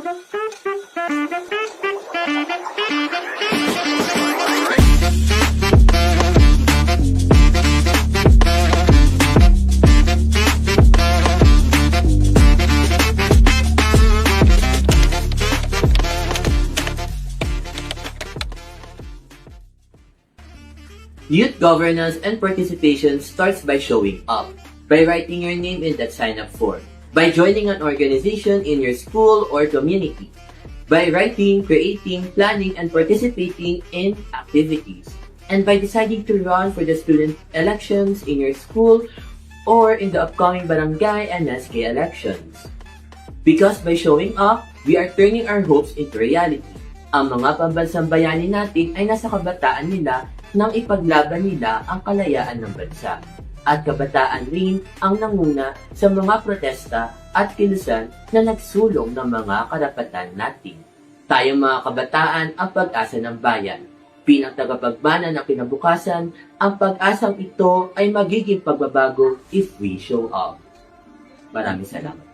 Youth governance and participation starts by showing up, by writing your name in that sign-up form, by joining an organization in your school or community, by writing, creating, planning, and participating in activities, and by deciding to run for the student elections in your school or in the upcoming barangay and SK elections. Because by showing up, we are turning our hopes into reality. Ang mga pambansang bayani natin ay nasa kabataan nila nang ipaglaban nila ang kalayaan ng bansa. At kabataan rin ang nanguna sa mga protesta at kilusan na nagsulong ng mga karapatan natin. Tayong mga kabataan ang pag-asa ng bayan. Bilang tagapagmana ng kinabukasan, ang pag-asang ito ay magiging pagbabago if we show up. Maraming salamat.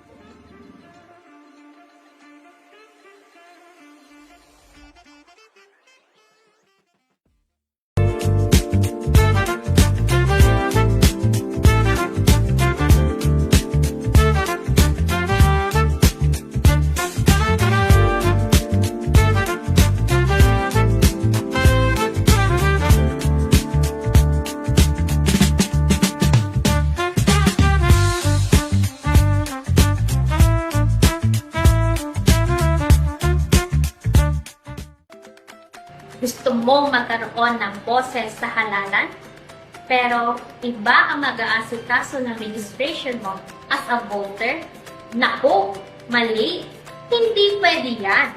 Gusto mong magkaroon ng boses sa halalan? Pero iba ang mag-aasikaso ng registration mo as a voter? Naku, mali! Hindi pwede yan!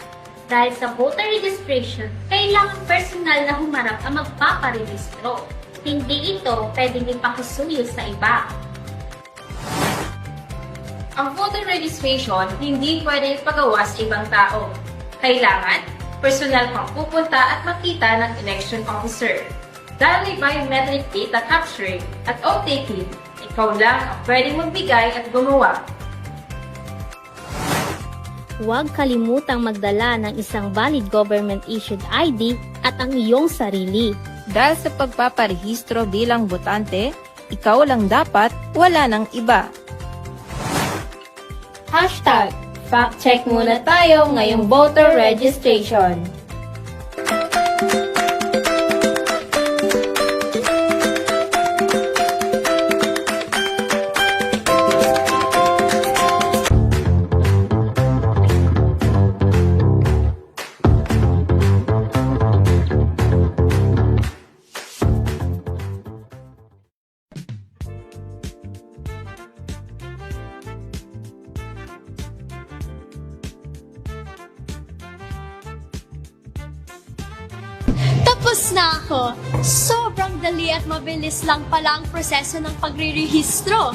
Dahil sa voter registration, kailangan personal na humarap ang magpaparehistro. Hindi ito pwedeng ipakasuyo sa iba. Ang voter registration hindi pwede ipagawa sa ibang tao. Kailangan personal kang pupunta at makita ng election officer. Dahil may biometric data capturing at oath-taking, ikaw lang ang pwedeng magbigay at gumawa. Huwag kalimutang magdala ng isang valid government-issued ID at ang iyong sarili. Dahil sa pagpaparehistro bilang botante, ikaw lang dapat, wala ng iba. Hashtag Fact check muna tayo ngayong voter registration. Tapos na ako! Sobrang dali at mabilis lang pala ang proseso ng pagre-rehistro.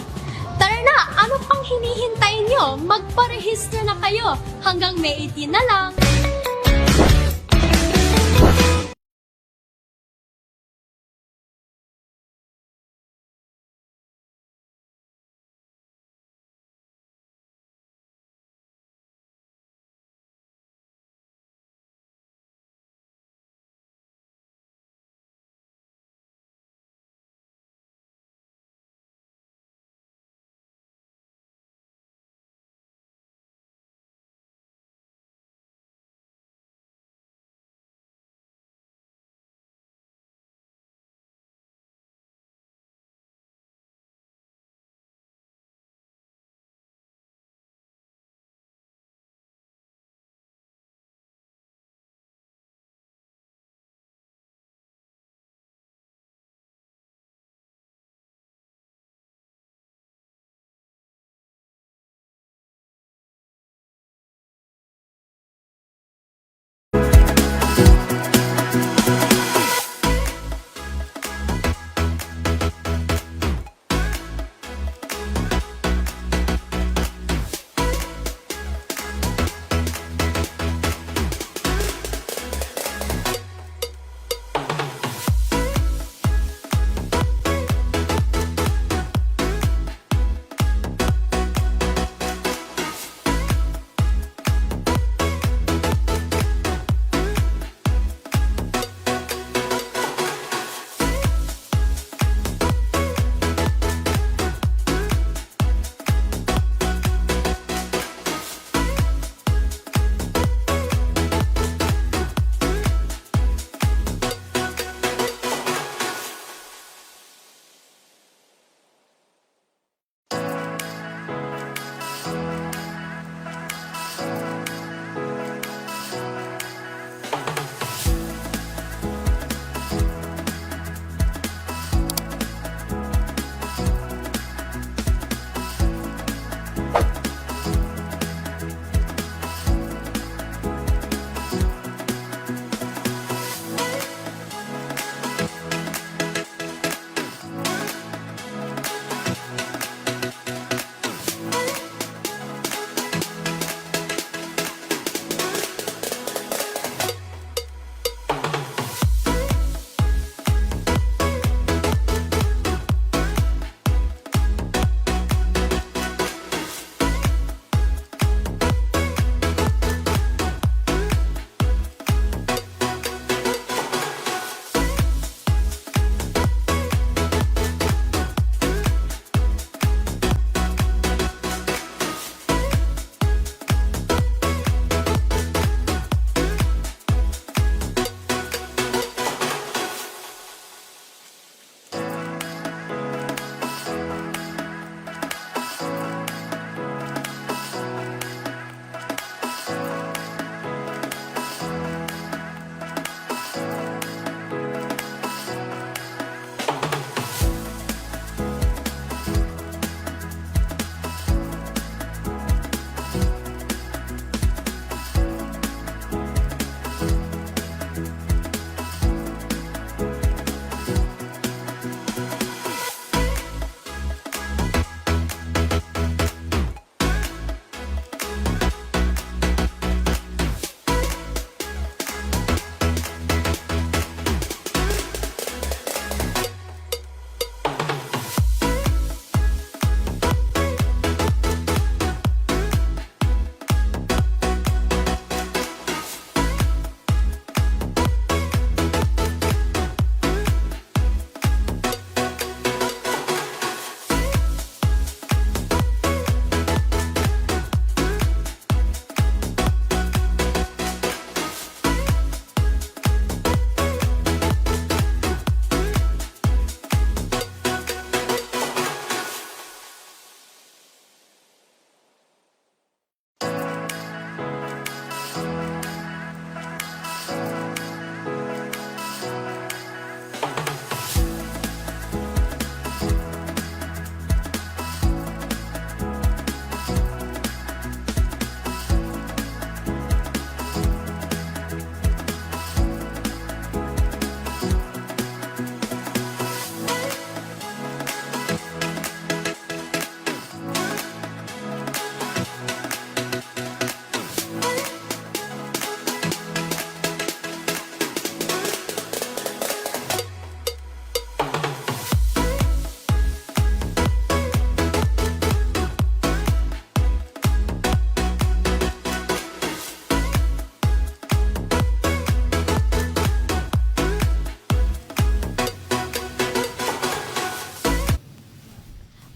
Tara na! Ano pang hinihintay nyo? Magparehistro na kayo! Hanggang May 18 na lang!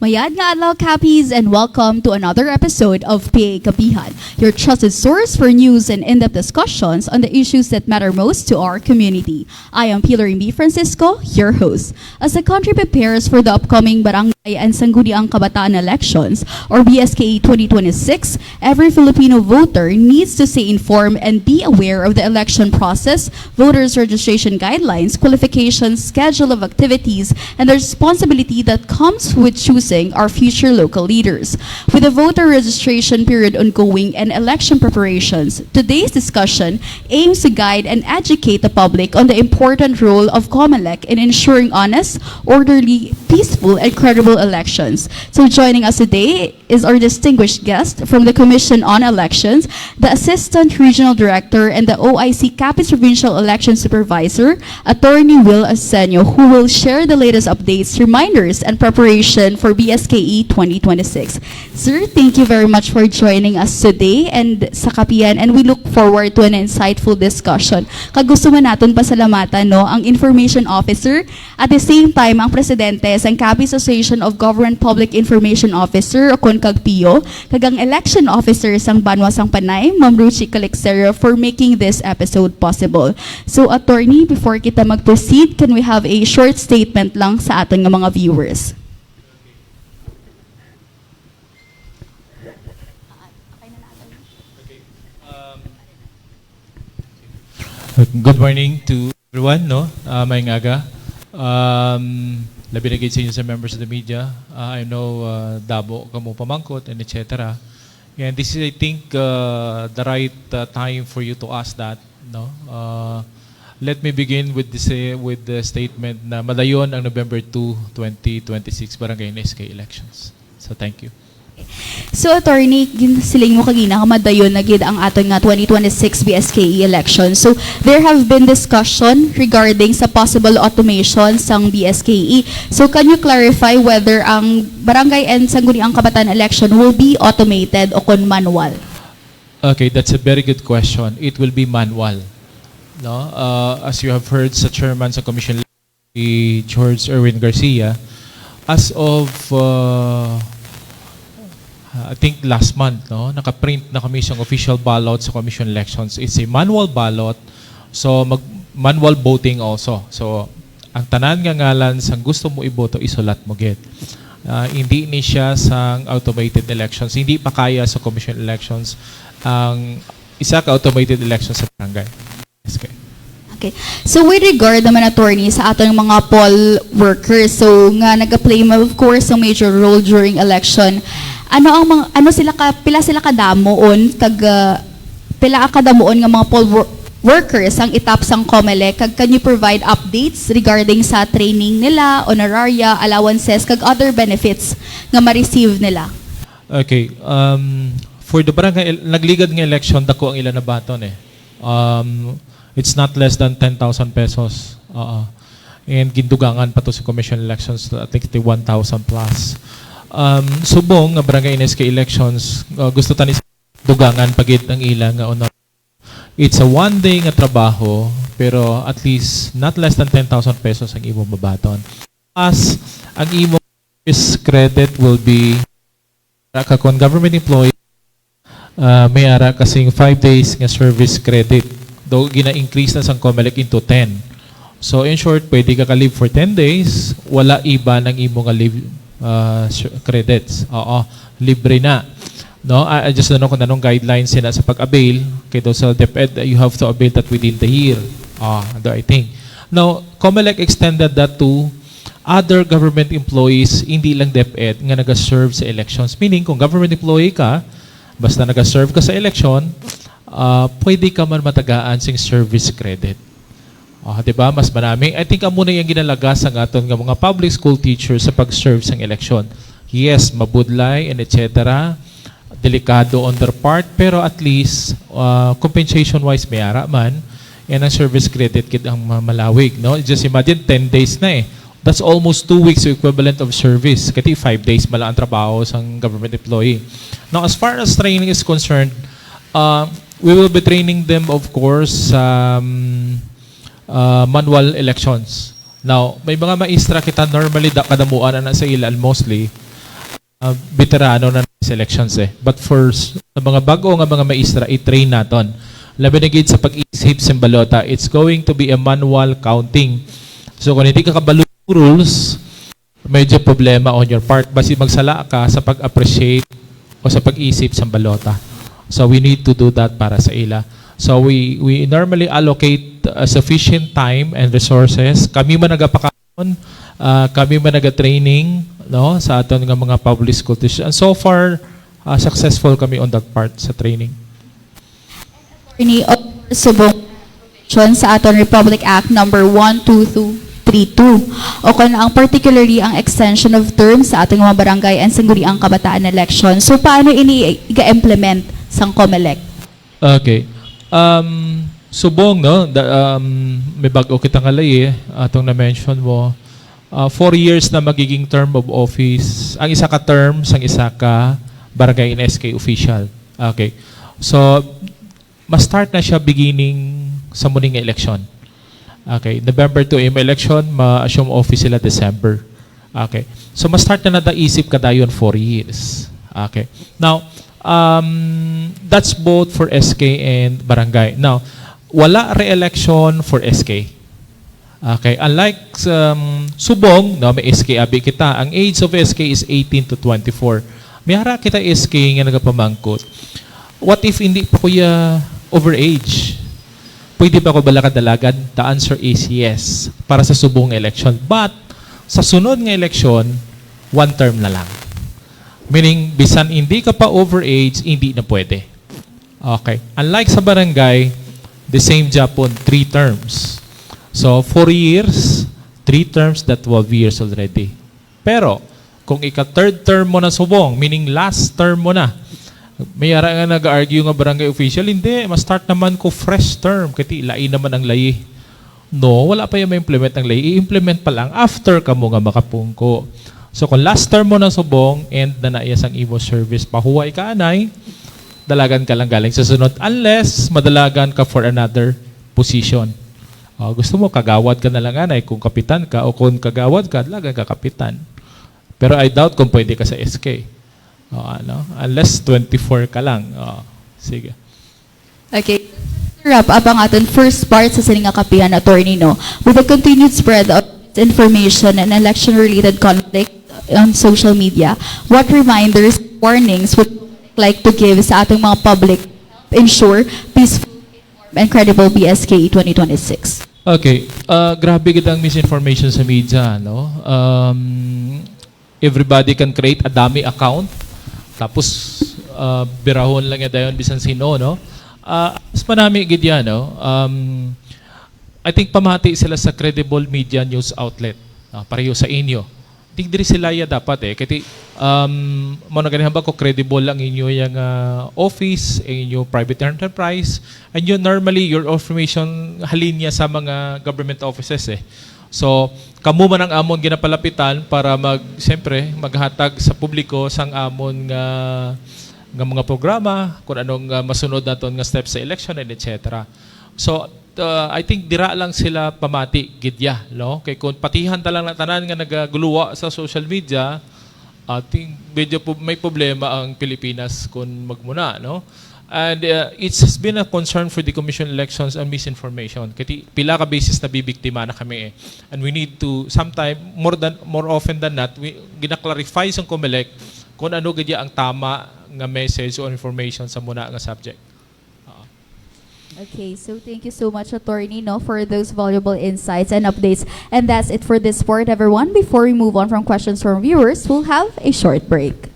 Mayad nga adlaw Cappies, and welcome to another episode of PA Kapihan, your trusted source for news and in-depth discussions on the issues that matter most to our community. I am Pilar B. Francisco, your host. As the country prepares for the upcoming Barangay and Sangguniang Kabataan elections, or BSKE 2026, every Filipino voter needs to stay informed and be aware of the election process, voters registration guidelines, qualifications, schedule of activities, and the responsibility that comes with choosing our future local leaders. With the voter registration period ongoing and election preparations, today's discussion aims to guide and educate the public on the important role of COMELEC in ensuring honest, orderly, peaceful, and credible elections. So joining us today is our distinguished guest from the Commission on Elections, the Assistant Regional Director and the OIC Capiz Provincial Election Supervisor, Attorney Will Asenio, who will share the latest updates, reminders, and preparation for BSKE 2026. Sir, thank you very much for joining us today and sa Kapihan, and we look forward to an insightful discussion. Kagusto man natin pasalamatan ang Information Officer at the same time ang Presidente sa Capiz Association of Government Public Information Officer o Kagpio, kagang Election Officer sang Banwa sang Panay, Ma'am Ruchi Calixero, for making this episode possible. So, Attorney, before kita mag-proceed, can we have a short statement lang sa ating mga viewers? Good morning to everyone, no? Maayong aga. Labi na gid sa inyo sa members of the media. I know dabo kamo pamangkot and etc. And this is, I think, the right time for you to ask that, no? Let me begin with the statement na madayon ang November 2, 2026 Barangay and SK elections. So thank you. So, Attorney, siling mo kagina kamadayon na gid ang aton nga 2026 BSKE election. So, there have been discussion regarding sa possible automation sang BSKE. So, can you clarify whether ang Barangay and Sangguniang Kabataan election will be automated o kon manual? Okay, that's a very good question. It will be manual. No? As you have heard sa chairman sa commission, George Erwin Garcia, as of I think last month, no, naka-print na kami siyang official ballot sa commission elections. It's a manual ballot, so manual voting also. So, ang tanan nga ngalan sang gusto mo iboto, isulat mo gid. Hindi ni siya sang automated elections. Hindi pa kaya sa commission elections ang isa ka automated elections sa barangay. Okay. Okay. So with regard naman, Attorney, sa atong mga poll workers, so nga nag-play of course a major role during election. Pila sila kadamoon pila kadamoon nga mga poll workers ang itap sang COMELEC, kag can you provide updates regarding sa training nila, honoraria, allowances, kag other benefits nga ma-receive nila? Okay. For the barangay nagligad nga election, dako ang ilan na baton eh. It's not less than 10,000 pesos. And gindugangan pa to sa commission elections, I think 1,000 plus. Subong nga barangay NSK elections, gusto tani dugangan pagit ang ilang nga honor. It's a one day nga trabaho, pero at least not less than 10,000 pesos ang imong babaton. As ang imong credit will be kakon government employee, may ara kasing 5 days nga service credit. Though gina-increase na sang COMELEC into 10. So in short, pwede ka ka-leave for 10 days, wala iba ng imong leave credits. Oo, libre na. No, I just don't know kung anong guidelines sila sa pag-avail. Kaya sa DepEd, you have to avail that within the year. I think. Now, COMELEC extended that to other government employees, hindi lang DepEd, nga nag-serve sa elections. Meaning, kung government employee ka, basta nag-serve ka sa election, pwede ka man matagaan sing service credit. Diba? Mas marami. I think muna yung ginalagas ang aton nga mga public school teachers sa pag-serve sang election. Yes, mabudlay and etc. Delikado on their part, pero at least compensation-wise may ara man, and ang service credit kit ang malawig. No? Just imagine, 10 days na eh. That's almost 2 weeks equivalent of service. Kasi 5 days mala ang trabaho sang government employee. Now, as far as training is concerned, we will be training them, of course, manual elections. Now, may mga maestra kita normally kadamuan na sa ilan mostly. veterano na selections eh. But for sa mga bago nga mga maestra, i-train naton. Labi na gid sa pag-isip sa balota, it's going to be a manual counting. So kung hindi ka kabalo yung rules, medyo problema on your part. Basi magsala ka sa pag-appreciate o sa pag-isip sa balota. So we need to do that para sa ila. So we normally allocate sufficient time and resources. Kami man nagapakaon, kami man naga-training, no, sa aton nga mga public school teachers. And so far, successful kami on that part sa training. Attorney, subong sa aton Republic Act number 12232 o kung ang particularly ang extension of term sa ating mga barangay and sangguniang kabataan election. So paano ini i-implement sang COMELEC? Okay. Subong, no, may bago kita ngalay atong na-mention mo. 4 years na magiging term of office. Ang isa ka term sang isa ka barangay and SK official. Okay. So ma-start na siya beginning sa muning election. Okay, November 2 yung election, ma-assume office sila December. Okay. So ma-start na isip ka dayon 4 years. Okay. Now, that's both for SK and barangay. Now, wala re-election for SK. Okay, unlike Subong, no, may SK abi kita. Ang age of SK is 18 to 24. May hara kita SK nga nagapamangkot. What if hindi pa kuya overage? Pwede pa ko bala kadalagan? The answer is yes, para sa subong election. But, sa sunod ng election, 1 term na lang. Meaning, bisan hindi ka pa overage, hindi na pwede. Okay. Unlike sa barangay, the same Japon, 3 terms. So, 4 years, 3 terms, that 12 years already. Pero, kung ika-third term mo na subong, meaning last term mo na, may ara nga nag-argue nga barangay official, hindi, ma-start naman ko fresh term, kasi lain naman ang layi. No, wala pa yung ma-implement ang layi. I-implement pa lang after ka mo nga makapungko. So kung last term mo na subong, and na naiyas ang imo service, pahuway ka anay, dalagan ka lang galing sa sunod, unless madalagan ka for another position. Gusto mo, kagawad ka na lang anay, kung kapitan ka, o kung kagawad ka, dalagan ka kapitan. Pero I doubt kung pwede ka sa SK. Unless 24 ka lang. Sige. Okay. Wrap up ang ating first part sa siningakapihan, attorney, no? With the continued spread of information and election-related conflict on social media, what reminders, warnings would you like to give sa ating mga public to ensure peaceful and credible BSK 2026? Okay. Grabe kitang misinformation sa media, no? Everybody can create a dummy account. Tapos, birahon lang yun bisan sino, no? Mas manami gid yan, no? I think pamati sila sa credible media news outlet. Pareho sa inyo. I think diri sila ya dapat kasi mo na ganihan ba ko credible lang inyo yung office, inyo private enterprise, and you normally your information halin niya sa mga government offices So, kamo man ang amon ginapalapitan para siyempre, maghatag sa publiko sang amon nga mga programa, kung anong masunod naton nga steps sa election and etc. So, I think dira lang sila pamati gidya, no? Kay kung patihan ta lang na tanan nga nagaguluwa sa social media, I think medyo may problema ang Pilipinas kung magmuna, no? And it has been a concern for the Commission on Elections and misinformation. Kasi pila ka basis na bibiktima na kami And we need to, sometime, more often than not, gina-clarify sa COMELEC kung ano gadya ang tama nga message or information sa muna nga subject. Okay, so thank you so much, attorney, no, for those valuable insights and updates. And that's it for this part, everyone. Before we move on from questions from viewers, we'll have a short break.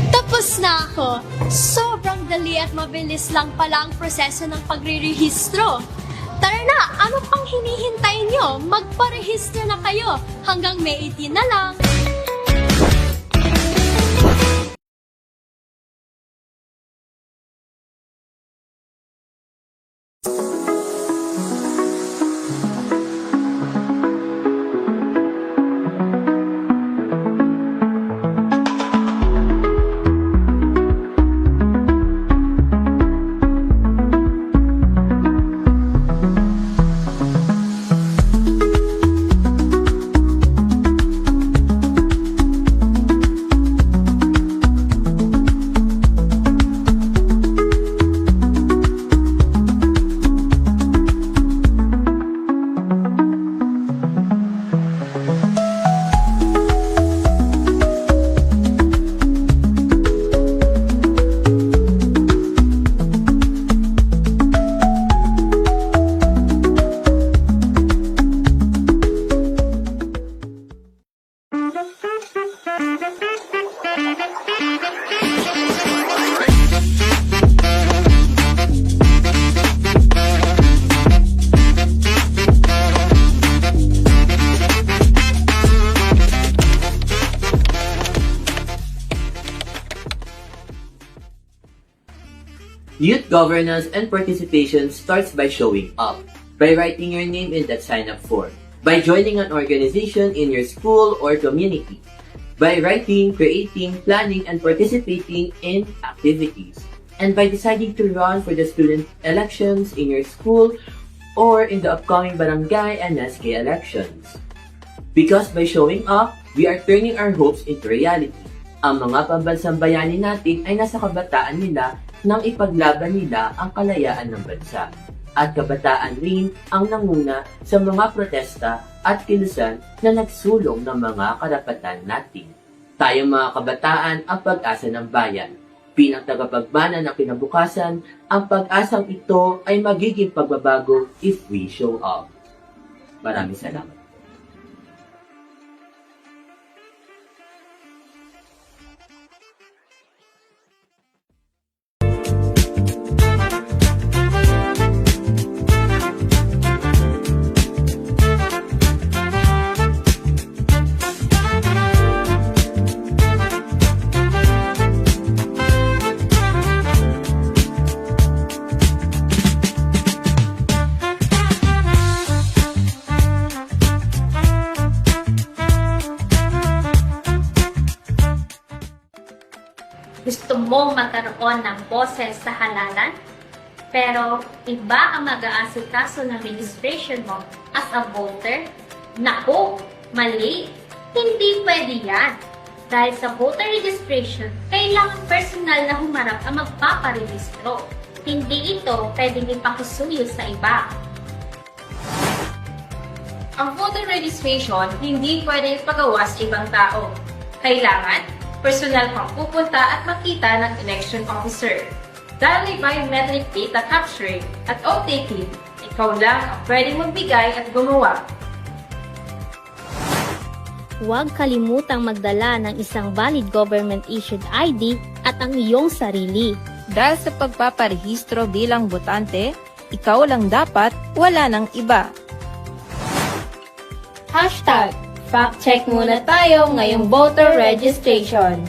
Tapos na ako. Sobrang dali at mabilis lang pala ang proseso ng pagrerehistro. Tara na, ano pang hinihintay nyo? Magparehistro na kayo. Hanggang May 18 na lang. Youth governance and participation starts by showing up, by writing your name in that sign-up form, by joining an organization in your school or community, by writing, creating, planning, and participating in activities, and by deciding to run for the student elections in your school or in the upcoming barangay and SK elections. Because by showing up, we are turning our hopes into reality. Ang mga pambansang bayani natin ay nasa kabataan nila nang ipaglaban nila ang kalayaan ng bansa. At kabataan rin ang nanguna sa mga protesta at kilusan na nagsulong ng mga karapatan natin. Tayong mga kabataan ang pag-asa ng bayan. Bilang tagapagmana ng kinabukasan, ang pag-asang ito ay magiging pagbabago if we show up. Maraming salamat. Gusto mong magkaroon ng boses sa halalan? Pero iba ang mag-aasikaso ng registration mo as a voter? Naku, mali! Hindi pwede yan! Dahil sa voter registration, kailangan personal na humarap ang magpaparehistro. Hindi ito pwedeng ipakisuyo sa iba. Ang voter registration hindi pwede ipagawa sa ibang tao. Kailangan, personal kang pupunta at makita ng election officer. Dahil may biometric data capturing at OTP, ikaw lang ang pwedeng magbigay at gumawa. Huwag kalimutang magdala ng isang valid government-issued ID at ang iyong sarili. Dahil sa pagpaparehistro bilang botante, ikaw lang dapat, wala ng iba. Hashtag, fact check muna tayo ngayong voter registration.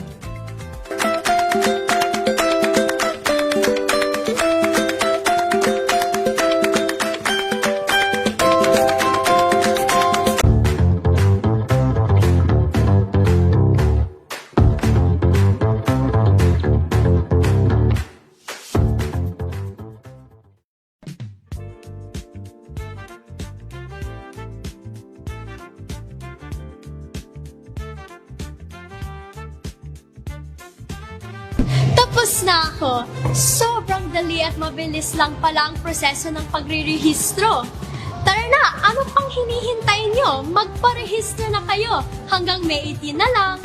Tapos na ako. Sobrang dali at mabilis lang pala ang proseso ng pagrerehistro. Tara na, ano pang hinihintay nyo? Magparehistro na kayo. Hanggang May 18 na lang.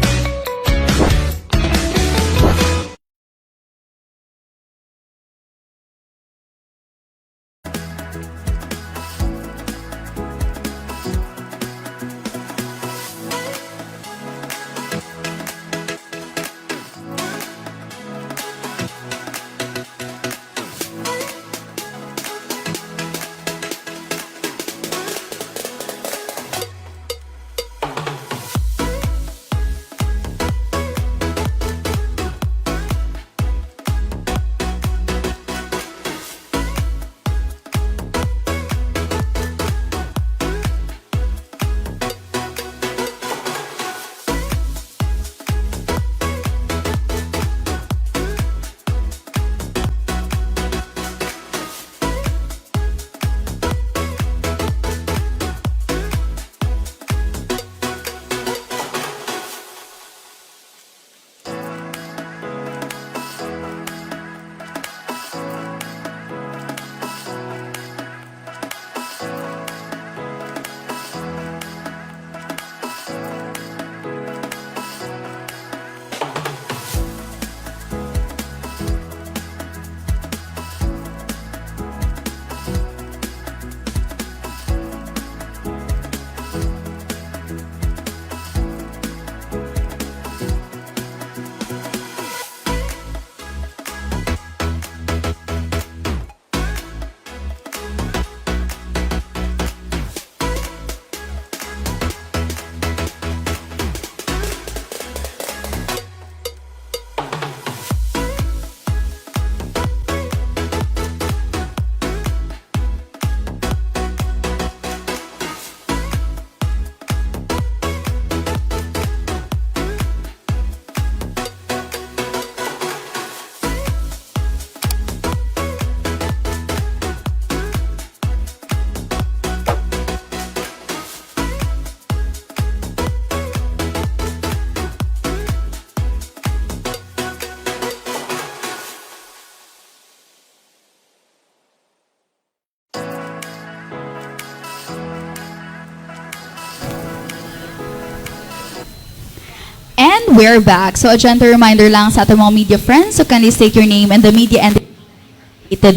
And we're back. So a gentle reminder lang sa ating mga media friends, so kindly state your name and the media entity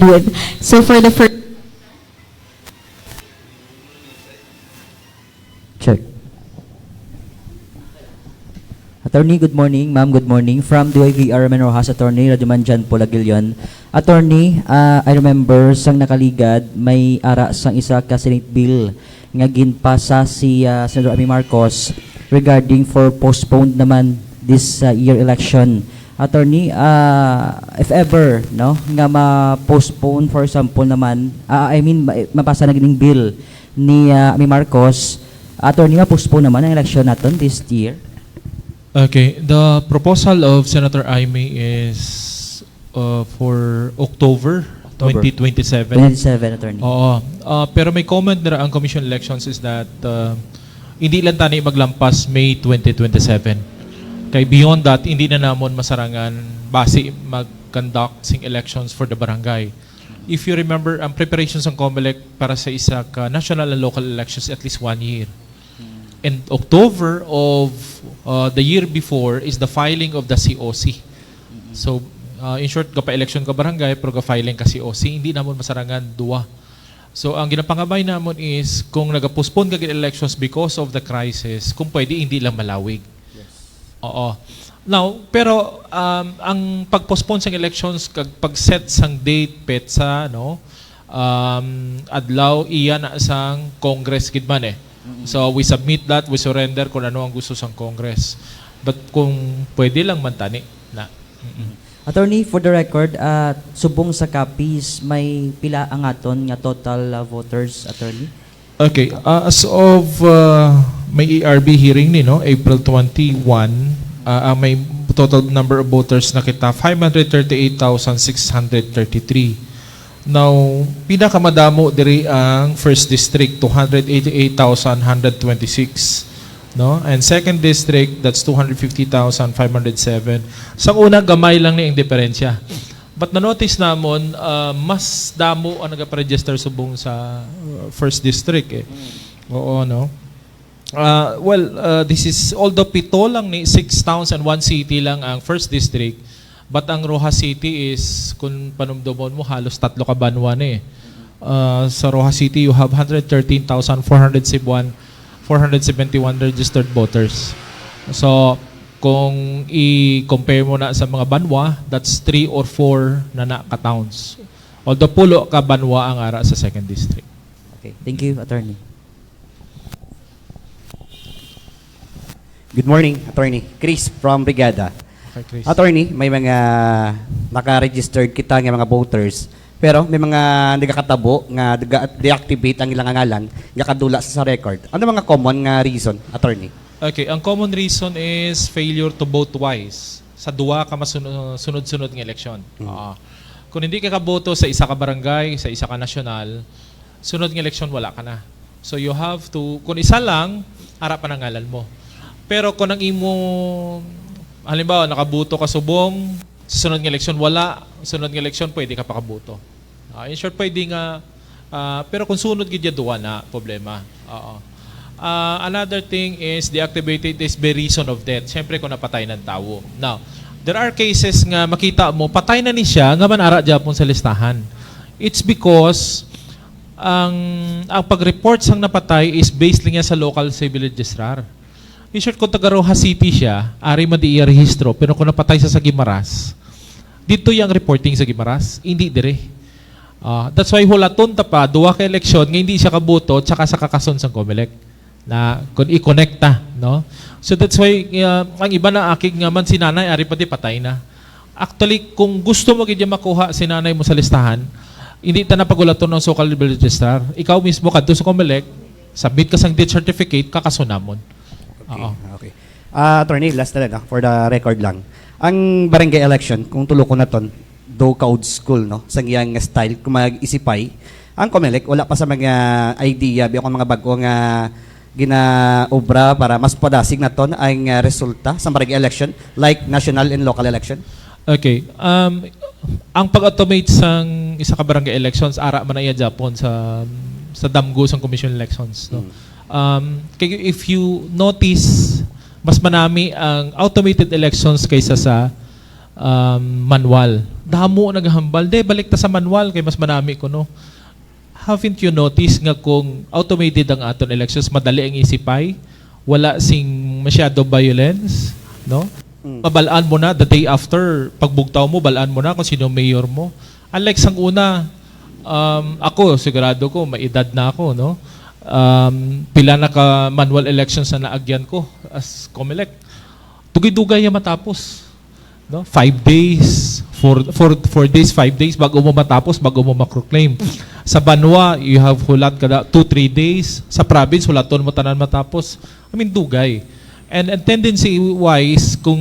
with. So for the first... Check. Attorney, good morning. Ma'am, good morning. From DOIG Armen Rojas, Attorney, Raduman Jan Polagilion. Attorney, I remember sang nakaligad, may ara sang isa ka Senate bill nga ginpasa si Senator Amy Marcos regarding for postponed naman this year election. Attorney, if ever, no, nga ma-postpone for example naman, mapasa na gining bill ni Amy Marcos, Attorney, ma-postpone naman ang election natin this year? Okay, the proposal of Senator Aimee is for October 2027. 27, Attorney. Oo. Pero may comment na ang Commission Elections is that hindi lang tani maglampas May 2027. Kay beyond that, hindi na namon masarangan base mag-conduct sing elections for the barangay. If you remember, ang preparations ng COMELEC para sa isa ka national and local elections at least 1 year. And October of the year before is the filing of the COC. So, in short, ka-election ka barangay, pero ka-filing ka COC, hindi namon masarangan duwa. So, ang ginapangabay namon is, kung nag-postpone ka elections because of the crisis, kung pwede, hindi lang malawig. Yes. Oo. Now, pero, ang pag-postpone sa elections, pag-set sang date, petsa, no, adlaw, iyan na sang Congress, kidman eh. So, we submit that, we surrender kung ano ang gusto sang Congress. But kung pwede lang mantani na. Attorney, for the record, subong sa copies, may pila ang aton nga total voters, Attorney? Okay. As of may ERB hearing ni, no, April 21, may total number of voters na kita 538,633. Now, pinakamadamo diri ang first district, 288,126. No? And second district, that's 250,507. Sa una, gamay lang ni ang diferensya. But na-notice namon, mas damo ang nag-register subong sa first district. Eh. Oo, no? This is, although pito lang ni 6 towns and 1 city lang ang first district, but ang Rojas City is, kung panumdomon mo, halos 3 ka banwa na eh. Sa Rojas City, you have 113,471 registered voters. So, kung i-compare mo na sa mga banwa, that's 3 or 4 na ka-towns. Although pulo ka banwa ang ara sa second district. Okay, thank you, Attorney. Good morning, Attorney. Chris from Brigada. Okay, Chris. Attorney, may mga naka-registered kita ng mga voters, pero may mga nagkakatabo nga deactivate ang ilang ngalan, nga kadula sa record. Ano mga common nga reason, Attorney? Okay, ang common reason is failure to vote twice sa duwa ka sunod-sunod ng eleksyon. Kung hindi ka kaboto sa isa ka barangay, sa isa ka nasyonal, sunod ng eleksyon wala ka na. So you have to, kung isa lang, harapan ang ngalan mo. Pero kung ang imo, halimbawa, nakaboto ka subong, sa sunod ng eleksyon, wala. Sunod ng eleksyon, pwede ka pa kaboto. In short, pwede nga, pero kung sunod gidya duwa na, problema. Another thing is, deactivated is by reason of death. Siyempre, kung napatay ng tao. Now, there are cases nga makita mo, patay na ni siya, nga manara dyan sa listahan. It's because, ang pag-report sang napatay is based lang sa local civil registrar. In short, kung taga Rojas City siya, ari man di i-rehistro, pero kung napatay sa Guimaras, dito yung reporting sa Guimaras, hindi dire. That's why hulaton ta pa, duwa ka eleksyon, nga hindi siya kaboto, tsaka sa kakason sa COMELEC, na kung i-connecta, no? So that's why, ang iba na aking nga man si nanay, ari pa di patay na. Actually, kung gusto mo kaya makuha si nanay mo sa listahan, hindi ta na pagulaton ng local registrar. Ikaw mismo kadto sa COMELEC, submit ka sang death certificate, kakasunamon. Okay. Attorney, last talaga, for the record lang. Ang barangay election, kung tulo ko na ton, do ka old school, no? Sa iyang style, kung mag-isipay, ang COMELEC, wala pa sa mga idea, biya mga bago nga ginaobra para mas padasig na ton ang resulta sa barangay election, like national and local election? Okay. Ang pag-automate sang isa ka barangay elections, ara man na iya Japon sa damgo sang commission elections, no? If you notice Mas manami ang automated elections kaysa sa manual. Damo naghambal. De, balik ta sa manual kay mas manami ko, no? Haven't you noticed nga kung automated ang aton elections, madali ang isipay, wala sing masyado violence, no? Mabalaan mo na the day after, pagbugtaw mo, balaan mo na kung sino mayor mo. Unlike sang una, ako, sigurado ko, may edad na ako, no? Pila na ka manual elections na naagyan ko as COMELEC. Tugay-dugay yung matapos. No? 5 days, 4 days, 5 days bago mo matapos, bago mo makroclaim. Sa Banwa, you have hulat kada 2-3 days. Sa province, hulaton mo tanan matapos. I mean, dugay. And tendency-wise, kung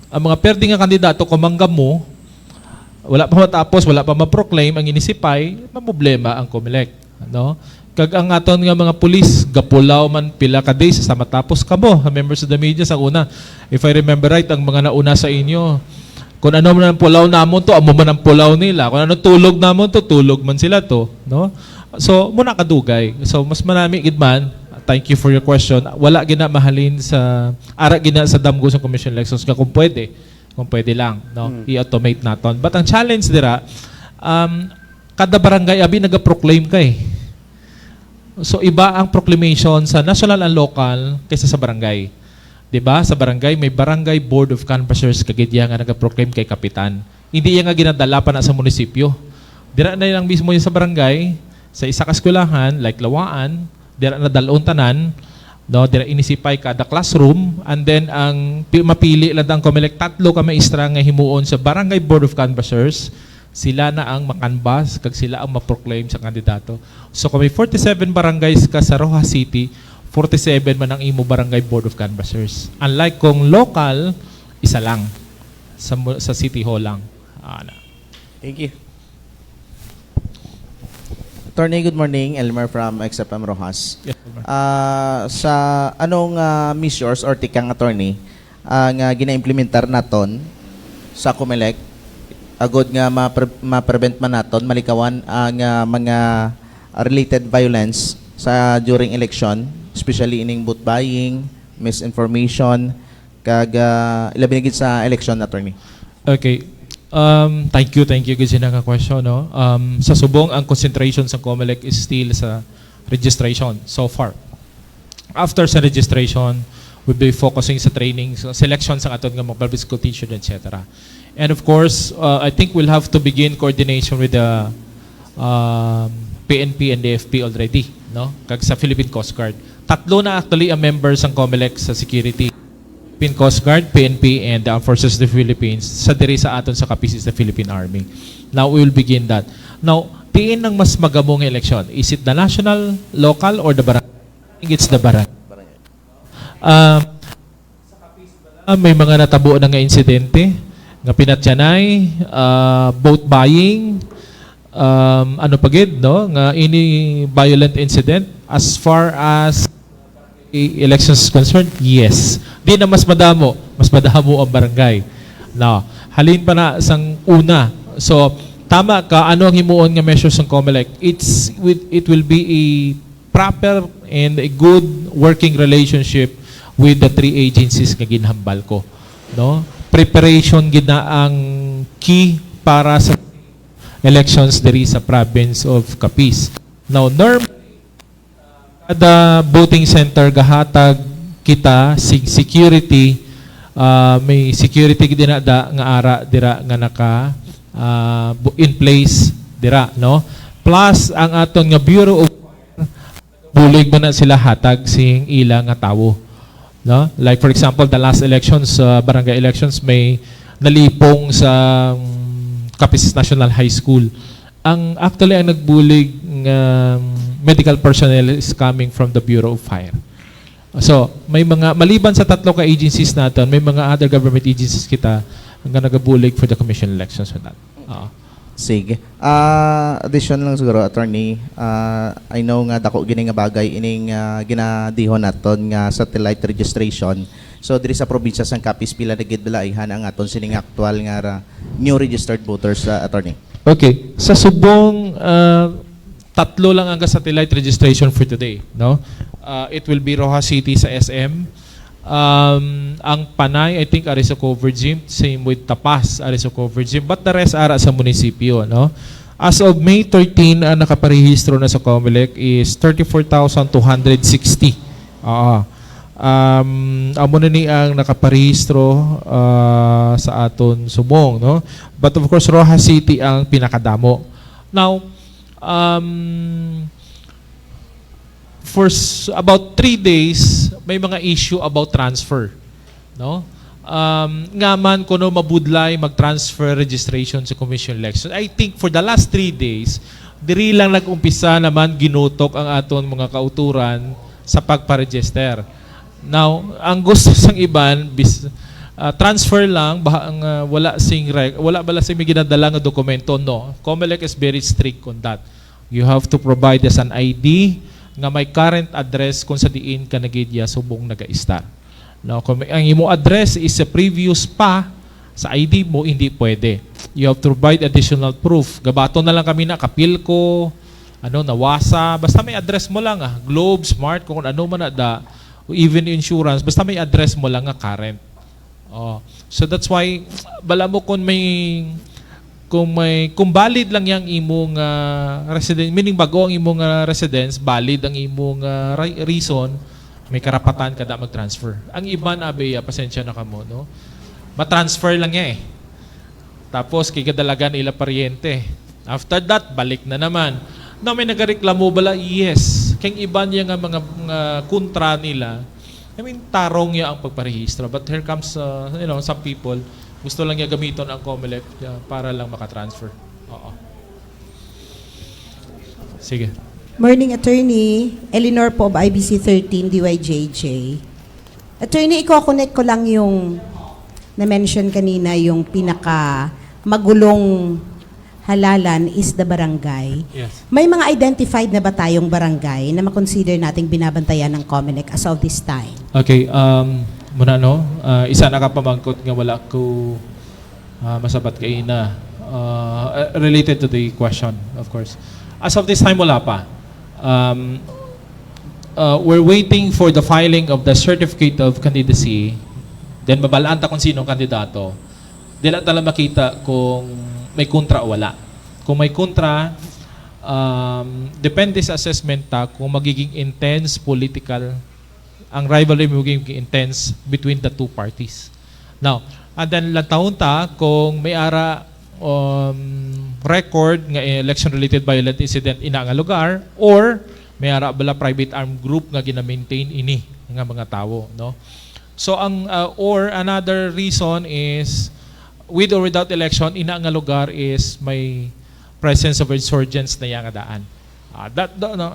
ang mga perde nga kandidato, kumanggam mo, wala pa matapos, wala pa ma-proclaim, ang inisipay, problema ang COMELEC. No? Kag ang aton nga mga pulis, gapulaw man pila ka days sa matapos kamo, members of the media sa una. If I remember right, ang mga nauna sa inyo, kung ano man ang pulaw namon to, amo man ang pulaw nila. Kung ano tulog namon to, tulog man sila to, no? So muna kadugay. So mas marami gid man. Thank you for your question. Wala gina mahalin sa ara gina sa damgo sa commission elections kung pwede lang, no? I-automate naton. But ang challenge dira, kada barangay abi naga-proclaim kay. So iba ang proclamation sa national and local kaysa sa barangay. 'Di ba? Sa barangay may barangay board of canvassers kagidya nga naga-proclaim kay kapitan. Hindi iya nga ginadala pa na sa munisipyo. Dira na lang mismo yung sa barangay, sa isa ka eskwelahan like Lawaan, dira na dalon tanan, no, dira inisipay kada classroom, and then ang mapili lang ang COMELEC tatlo ka maestra nga himuon sa barangay board of canvassers. Sila na ang makanbas kag sila ang ma-proclaim sa kandidato. So kung may 47 barangays ka sa Rojas City, 47 man ang imo barangay board of canvassers. Unlike kung local, isa lang sa City Hall lang. Thank you. Attorney, good morning. Elmer from XFM Rojas. Yes, Sa anong measures or tikang attorney ang gina-implementar naton sa COMELEC agod nga ma-prevent man naton malikawan ang mga related violence sa during election, especially ining vote buying, misinformation, kag ilabi gid sa election, attorney. Okay. Thank you kasi nga question, no. Sa subong ang concentration sa COMELEC is still sa registration so far. After sa registration, we'll be focusing sa training, sa selection sa aton nga mga public school teacher, etc. And of course, I think we'll have to begin coordination with the PNP and DFP already, no? Kag sa Philippine Coast Guard. Tatlo na actually ang members ng COMELEC sa security. Philippine Coast Guard, PNP, and the Armed Forces of the Philippines sa diri sa aton sa kapisis the Philippine Army. Now, we will begin that. Now, tiin ng mas magamong election. Is it the national, local, or the barangay? I think it's the barangay. May mga natabo na nga insidente nga pinatyanay, vote buying, ano pagid, no? Nga any violent incident as far as elections is concerned, yes. Di na mas madamo ang barangay. Now, halin pa na sang una. So, tama ka, ano ang himuon nga measures ng COMELEC? It will be a proper and a good working relationship with the three agencies nga ginhambal ko, no? Preparation gid na ang key para sa elections diri sa province of Capiz. Now, normally, kada voting center gahatag kita security, may security gid na da nga ara dira nga naka in place dira, no? Plus ang aton nga Bureau of bulig man na sila hatag sing ila nga tawo. No? Like for example, the last elections, barangay elections, may nalipong sa Capiz National High School. Actually, ang nagbulig medical personnel is coming from the Bureau of Fire. So, may mga, maliban sa tatlo ka agencies natin, may mga other government agencies kita nga nagabulig for the commission elections with that. Sige. Addition lang siguro, attorney. I know nga dako gini nga bagay ining ginadihon naton nga satellite registration. So diri sa probinsya sang Capiz pila na gid balaihan ang aton sining actual nga new registered voters, attorney. Okay. Sa subong tatlo lang ang satellite registration for today, no? It will be Rojas City sa SM, Ang Panay, I think, are sa covered gym. Same with Tapas, are sa covered gym. But the rest are sa munisipyo, no? As of May 13, ang nakaparehistro na sa COMELEC is 34,260. Amo na ni ang nakaparehistro sa aton subong, no? But of course, Rojas City ang pinakadamo. Now, for about 3 days, may mga issue about transfer, no? Nga man kuno mabudlay mag-transfer registration sa commission election. I think for the last 3 days, diri lang nag-umpisa naman ginutok ang aton mga kauturan sa pagpa-register. Now, ang gusto sang iban transfer lang wala bala sing may ginadala nga dokumento, no. COMELEC is very strict on that. You have to provide us an ID nga may current address kung sa diin ka nagidya subong naga-start. No, kung ang imo address is sa previous pa sa ID mo, hindi pwede. You have to provide additional proof. Gabato na lang kami na Kapilco, Nawasa, basta may address mo lang Globe, Smart, kung ano man da, even insurance, basta may address mo lang current. So that's why bala mo kung valid lang yang imong residence, meaning bago ang imong residence, valid ang imong reason, may karapatan ka da mag-transfer. Ang iba na pasensya na kamo, no? Ma-transfer lang niya Tapos kikadalagan ila paryente. After that, balik na naman. Na may nagareklamo bala, yes. Kaya iba niya nga mga kontra nila. I mean, tarong niya ang pagparehistro. But here comes, some people, gusto lang niya gamiton ang COMELEC para lang makatransfer. Oo. Sige. Morning, Attorney. Eleanor po of IBC 13, DYJJ. Attorney, i-connect ko lang yung na-mention kanina, yung pinaka-magulong halalan is the barangay. Yes. May mga identified na ba tayong barangay na makonsider nating binabantayan ng COMELEC as of this time? Okay, muna isa nakapamangkot nga wala ko masabat kay na related to the question, of course. As of this time, wala pa. We're waiting for the filing of the certificate of candidacy. Then mabalaan ta kung sino kandidato. Dila tala makita kung may kontra o wala. Kung may kontra, depende sa assessment ta kung magiging intense political, ang rivalry magiging intense between the two parties. Now, and then taon ta kung may ara record nga election-related violent incident ina nga lugar or may ara bala private armed group nga gina-maintain ini nga mga tawo, no? So ang or another reason is with or without election ina nga lugar is may presence of insurgents na yang daan.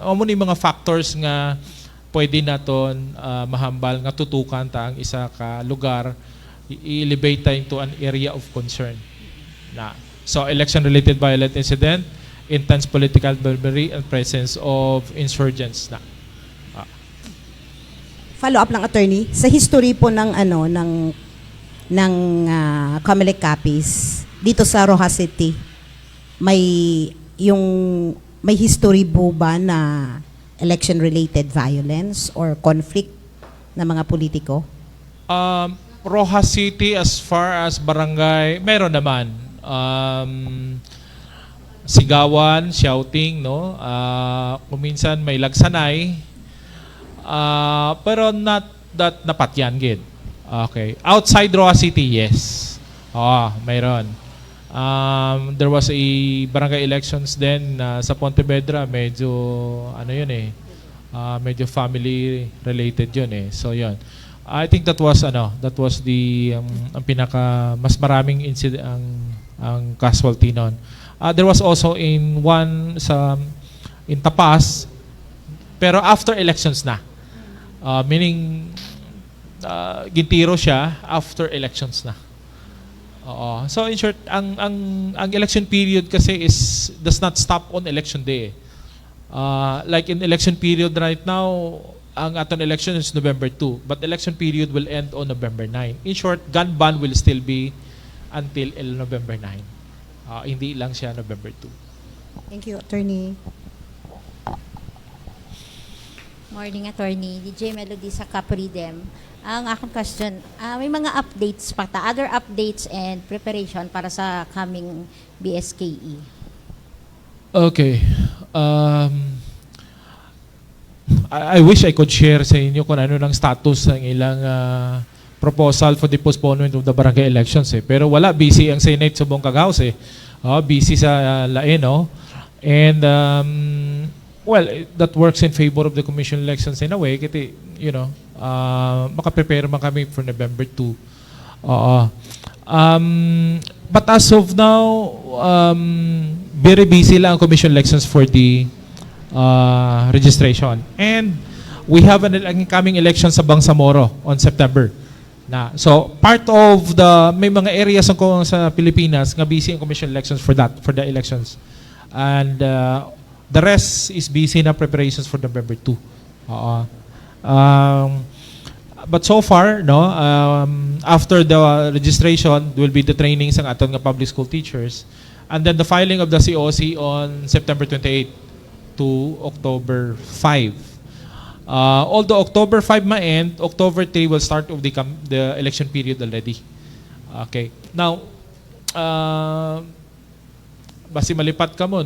Amo ni mga factors nga pwede naton mahambal nga tutukan ta ang isa ka lugar i-elevate ta into an area of concern. So election-related violent incident, intense political rivalry, and presence of insurgents Follow up lang, Attorney. Sa history po ng COMELEC copies dito sa Rojas City, may history po ba na election-related violence or conflict ng mga politiko? Rojas City, as far as barangay, meron naman. Sigawan, shouting, no? Kuminsan may lagsanay. Pero not that napatyan gid. Okay. Outside Rojas City, yes. Mayroon. There was a barangay elections then sa Pontevedra, medyo medyo family related yun So yun. I think that was the ang pinaka mas maraming incident ang casualty noon. There was also in Tapas, pero after elections na. Meaning gintiro siya after elections na. So in short, ang election period kasi does not stop on election day. Like in election period right now, ang aton election is November 2, but election period will end on November 9. In short, gun ban will still be until November 9. Hindi lang siya November 2. Thank you, Attorney. Morning, Attorney. DJ Melody sa Capridem. Ang aking question, may mga updates pa ta, other updates and preparation para sa coming BSKE? Okay. I wish I could share sa inyo kung ano ng status ng ilang proposal for the postponement of the barangay elections. Pero wala, busy ang Senate sa buong Kagaos. Busy sa lain. And, well, that works in favor of the commission elections in a way. Kasi, makaprepare man kami for November 2. But as of now, very busy lang ang commission elections for the registration. And we have an incoming election sa Bangsamoro on September. So part of may mga areas sa Pilipinas nga busy ang commission elections for the elections. And the rest is busy na preparations for November 2. But so far, after the registration, will be the trainings ng aton nga public school teachers. And then the filing of the COC on September 28 to October 5. Although October 5 ma-end, October 3 will start of the election period already. Okay. Now, basi malipat ka mo,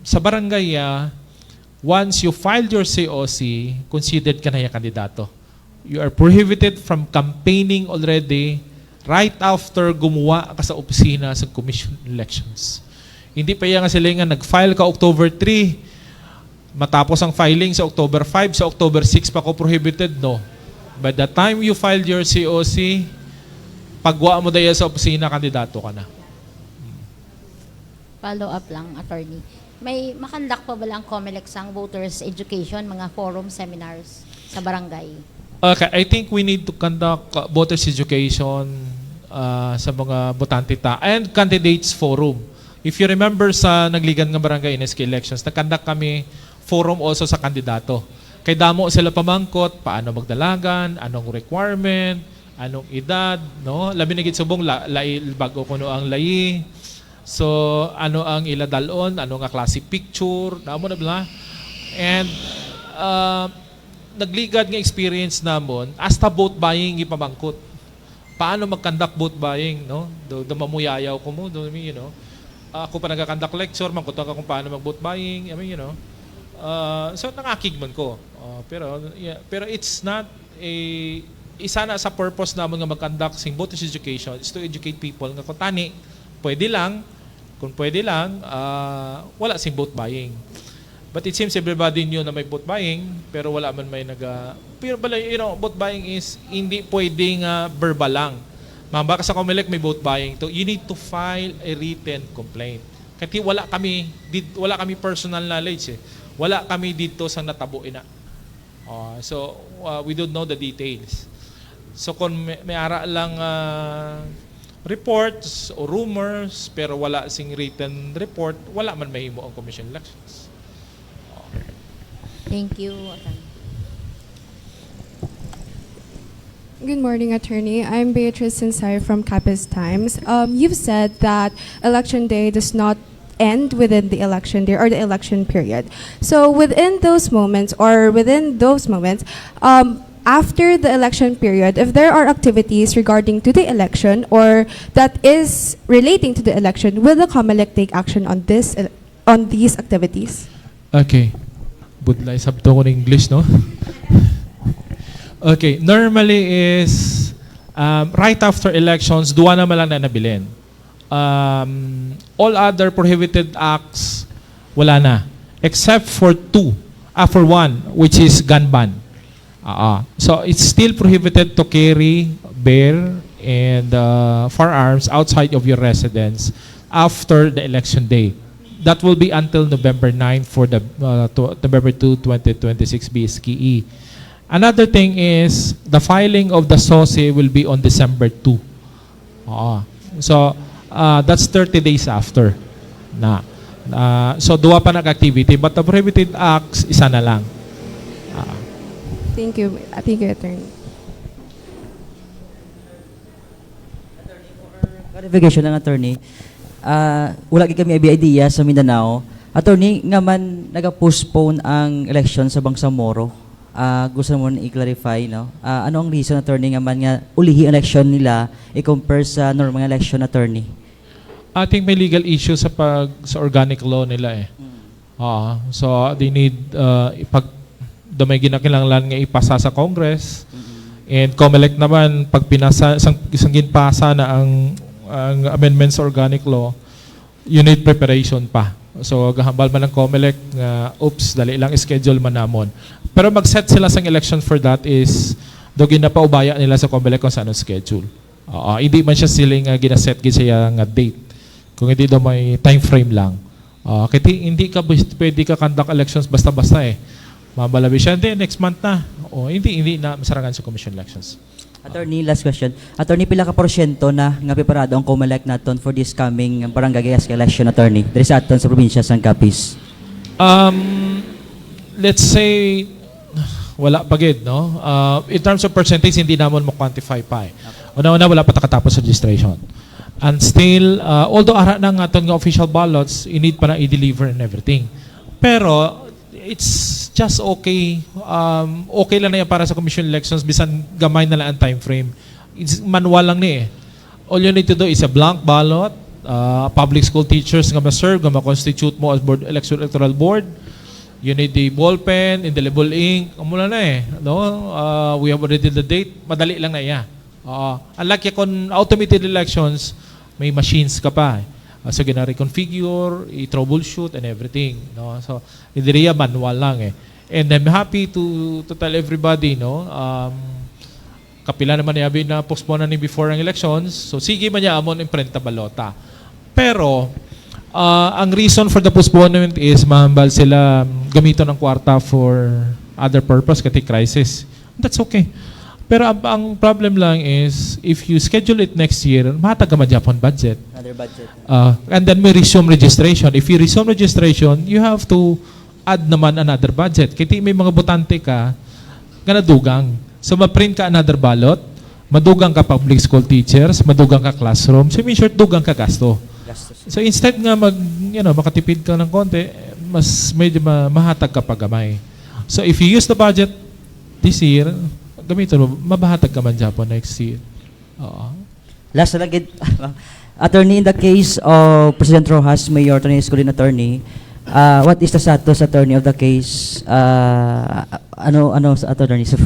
sa barangay, once you filed your COC, considered ka na yung kandidato. You are prohibited from campaigning already right after gumawa ka sa opisina sa commission elections. Hindi pa yan nga sila nga nag-file ka October 3, matapos ang filing sa October 5, sa October 6 pa ko prohibited, no. By the time you filed your COC, pagwa mo daya sa opisina, kandidato ka na. Follow up lang, Attorney. May makandak pa ba lang COMELEC sang voters education, mga forum seminars sa barangay? Okay, I think we need to conduct voters education sa mga botante and candidates forum. If you remember sa nagligan ng barangay NSK elections, nag-conduct kami forum also sa kandidato. Kay damo sila pamangkot, paano magdalagan, anong requirement, anong edad, no? Labi na gid subong bago kuno ang layi. So, ano ang iladalon, ano nga klase picture, naamo na bala. And nagligad nga experience namon hasta vote buying ipamangkot. Paano mag-conduct vote buying, no? Do mamuyayaw ko mo, ako pa nagka-conduct lecture, mangkutan ka kung paano mag-vote buying, so nangakig man ko. Pero it's not isa na sa purpose namon nga mag-conduct sing voters education is to educate people nga kung tani kung pwede lang, wala sing vote buying. But it seems everybody knew na may vote buying, pero wala man may pero vote buying is hindi pwedeng verbal lang. Baka sa COMELEC may vote buying, you need to file a written complaint. Kasi wala kami personal knowledge. Wala kami dito sa natabo ina. So we don't know the details. So kung may ara lang reports o rumors pero wala sing written report, wala man mahimo ang commission elections. Thank you. Good morning, Attorney. I'm Beatrice Sinsay from Capiz Times. You've said that election day does not end within the election day or the election period. So within those moments, after the election period, if there are activities regarding to the election or that is relating to the election, will the COMELEC take action on these activities? Okay. Budlay sabto ko ng English, no? Okay. Normally is right after elections, duwa naman lang na nabilin. All other prohibited acts, wala na. Except for for one, which is gun ban. So it's still prohibited to carry, bear, and firearms outside of your residence after the election day. That will be until November 9 for the November 2, 2026 BSKE. Another thing is the filing of the SOSE will be on December 2. So that's 30 days after. So duwa pa nag-activity, but the prohibited acts, isa na lang. Thank you. Thank you, Attorney. Clarification ng attorney. Wala kami idea sa Mindanao Attorney, nga man naga-postpone ang election sa Bangsamoro. Gusto mo i-clarify, no? Ano ang reason, attorney, nga man nga ulihi election nila i-compare sa normal election, attorney? I think may legal issue sa organic law nila eh. So they need ipag may ginakinanglan nga ipasa sa Congress. And COMELEC naman pag pinasa isang ginpasa na ang amendments sa organic law, you need preparation pa. So gahambal man ng COMELEC nga oops dali lang schedule man namon. Pero mag-set sila sang election for that is do ginapaubaya nila sa COMELEC kung saan ang schedule. Hindi man siya siling ginaset gid siya nga date. Kung hindi daw may time frame lang. Kaya hindi ka pwede ka conduct elections basta-basta eh. Mabalabi siya, hindi, next month na. Hindi na masarangan sa commission elections. Attorney, last question. Attorney, pila ka porsyento na nga preparado ang COMELEC naton for this coming barangay election, attorney? Diri sa aton sa probinsya sang Capiz. Let's say wala pa gid, no? In terms of percentage, hindi namon mo quantify pa eh. Una-una, wala pa takatapos registration. And still, although ara na nga aton nga official ballots, you need pa na i-deliver and everything. Pero, it's just okay. Okay lang na yan para sa commission elections, bisan gamay na lang ang time frame. It's manual lang ni eh. All you need to do is a blank ballot, public school teachers nga ma-serve, nga ma-constitute mo as electoral board. You need the ball pen, indelible ink, mula na eh. No? We have already the date, madali lang na yan. Unlike kung automated elections, may machines ka pa. So, gina-reconfigure, i-troubleshoot, and everything. No? So, hindi manual lang eh. And I'm happy to tell everybody, no, kapila naman yabi na postpone ni before ang elections. So, sige man niya amon imprenta balota. Pero, ang reason for the postponement is mahambal sila gamiton ng kwarta for other purpose, kati crisis. That's okay. Pero ang problem lang is, if you schedule it next year, mahatag ka Japon budget. Another budget. And then may resume registration. If you resume registration, you have to add naman another budget. Kaya may mga botante ka, nga nadugang. So ma-print ka another ballot, madugang ka public school teachers, madugang ka classroom. So in short, dugang ka gasto. So instead nga makatipid ka ng konti, mas medyo mahatag ka pagamay. So if you use the budget this year, gamitin mo, mabahatag ka man Japon next year. Last na lang, attorney, in the case of President Rojas, Mayor Tony Escolin, attorney, what is the status, attorney, of the case? Ano sa attorney sa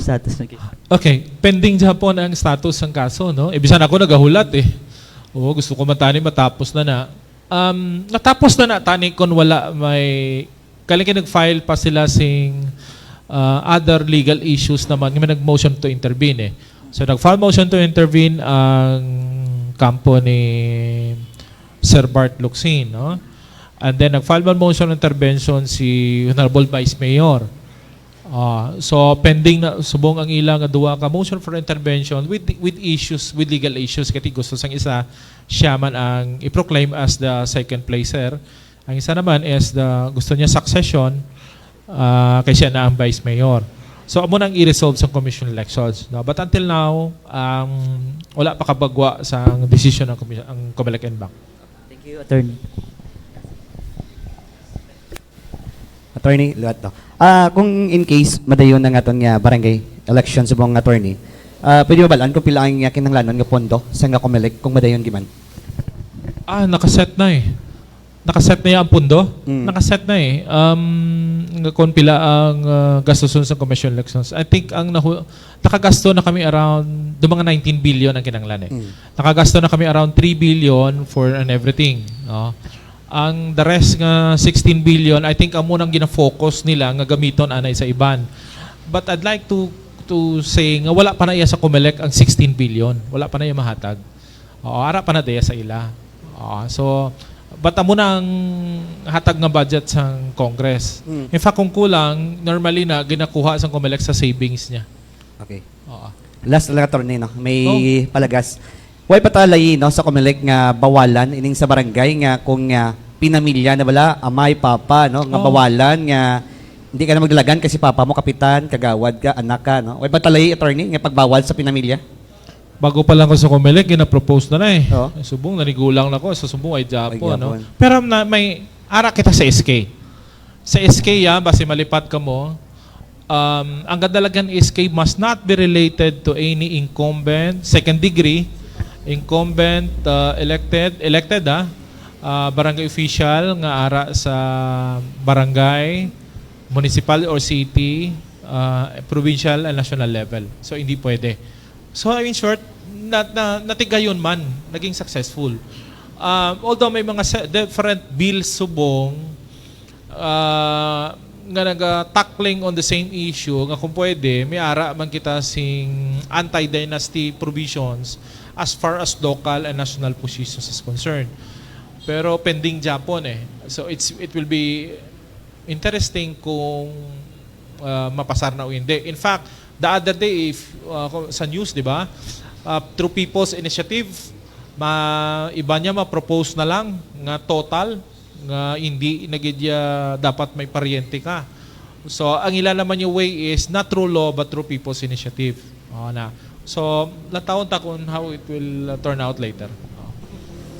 status ng case? Okay, pending Japon ang status ng kaso, no? Ibisan ako nagahulat eh. Gusto ko matani matapos na. Natapos na tani kung wala may kalingin nag-file pa sila sing other legal issues naman, may nag-motion to intervene eh. So nag-file motion to intervene ang kampo ni Sir Bart Locsin, no? And then nag-file motion intervention si Honorable Vice Mayor. So pending na subong ang ilang duwa ka motion for intervention with issues, with legal issues, kati gusto sang isa siya man ang i-proclaim as the second placer. Ang isa naman is gusto niya succession kay siya na ang Vice Mayor. So, amo nang i-resolve sa commission elections. No? But until now, wala pa kabagwa sa decision ng COMELEC and BAC. Thank you, attorney. Attorney, luwat to. Kung in case, madayon na nga itong barangay election sa buong attorney, pwede ba balaan kung pila ang kinanglanon nga pondo sa nga COMELEC kung madayon giman? Nakaset na eh. Nakaset na yung pundo? Nakaset na eh. Kung pila ang gastusun sa commission elections. I think ang nakagasto na kami around, mga 19 billion ang kinanglan eh. Nakagasto na kami around 3 billion for and everything. No? Ang the rest nga 16 billion, I think ang munang gina-focus nila nga gamiton anay sa iban. But I'd like to say nga wala pa na iya sa COMELEC ang 16 billion. Wala pa na iya mahatag. Ara pa na daya sa ila. So, bata mo na ang hatag nga budget sa Congress. In fact, kung kulang, normally na ginakuha sa COMELEC sa savings niya. Okay. Last na lang, attorney, no? May palagas. Way patalay, no, sa COMELEC nga bawalan ining sa barangay nga kung pinamilya na wala, amay, papa, no, nga bawalan nga hindi ka na magdalagan kasi papa mo kapitan, kagawad ka, anak ka, no? Way patalay, attorney, nga pagbawal sa pinamilya? Bago pa lang ko sa COMELEC, gina-propose na eh. Subong, nanigulang na ko. Sa subong ay Japon. No? Pero may ara kita sa SK. Sa SK, base malipat ka mo, ang kadalagan SK must not be related to any incumbent, second degree, incumbent, elected, barangay official nga ara sa barangay, municipal or city, provincial and national level. So, hindi pwede. So, in short, natigayon man, naging successful. Although may mga different bills subong nga nag-tackling on the same issue, nga kung pwede, may ara man kita sing anti-dynasty provisions as far as local and national positions is concerned. Pero pending Japon So it will be interesting kung mapasar na o hindi. In fact, the other day, sa news, di ba, through People's Initiative, iba niya ma-propose na lang nga total nga hindi nagidya dapat may paryente ka. So, ang ilan naman yung way is not through law but through People's Initiative. So, lataon ta kung how it will turn out later.